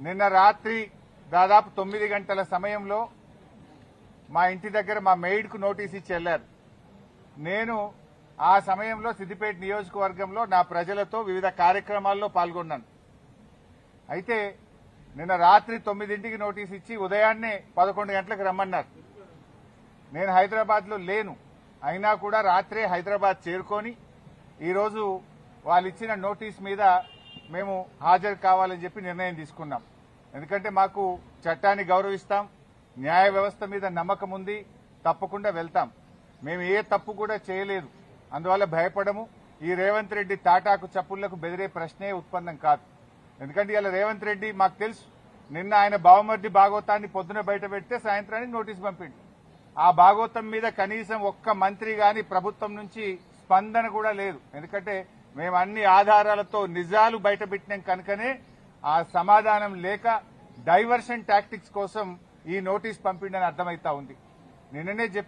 నిన్న రాత్రి దాదాపు 9 గంటల సమయంలో మా ఇంటి దగ్గర మా మెయిడ్కు నోటీస్ ఇచ్చి వెళ్లారు. నేను ఆ సమయంలో సిద్దిపేట నియోజకవర్గంలో నా ప్రజలతో వివిధ కార్యక్రమాల్లో పాల్గొన్నాను. అయితే నిన్న రాత్రి 9ంటికి నోటీస్ ఇచ్చి ఉదయాన్నే 11 గంటలకు రమ్మన్నారు. నేను హైదరాబాద్లో లేను. అయినా కూడా రాత్రే హైదరాబాద్ చేరుకొని ఈరోజు వాళ్ళు ఇచ్చిన నోటీస్ మీద మేము హాజరు కావాలని చెప్పి నిర్ణయం తీసుకున్నాం. ఎందుకంటే మాకు చట్టాన్ని గౌరవిస్తాం, న్యాయ వ్యవస్థ మీద నమ్మకం ఉంది, తప్పకుండా వెళ్తాం. మేము ఏ తప్పు కూడా చేయలేదు, అందువల్ల భయపడము. ఈ రేవంత్ రెడ్డి తాటాకు చప్పుళ్లకు బెదిరే ప్రశ్నే ఉత్పన్నం కాదు. ఎందుకంటే ఇలా రేవంత్ రెడ్డి మాకు తెలుసు, నిన్న ఆయన బావమర్ది భాగవతాన్ని పొద్దున బయట పెడితే సాయంత్రానికి నోటీసు పంపిండు. ఆ భాగవతం మీద కనీసం ఒక్క మంత్రి గాని ప్రభుత్వం నుంచి స్పందన కూడా లేదు. ఎందుకంటే మేము అన్ని ఆధారాలతో నిజాలు బయట పెట్టినాం కనుకనే ఆ సమాధానం లేక డైవర్షన్ టాక్టిక్స్ కోసం ఈ నోటీస్ పంపిండని అర్థమైతా ఉంది. నిన్ననే చెప్పి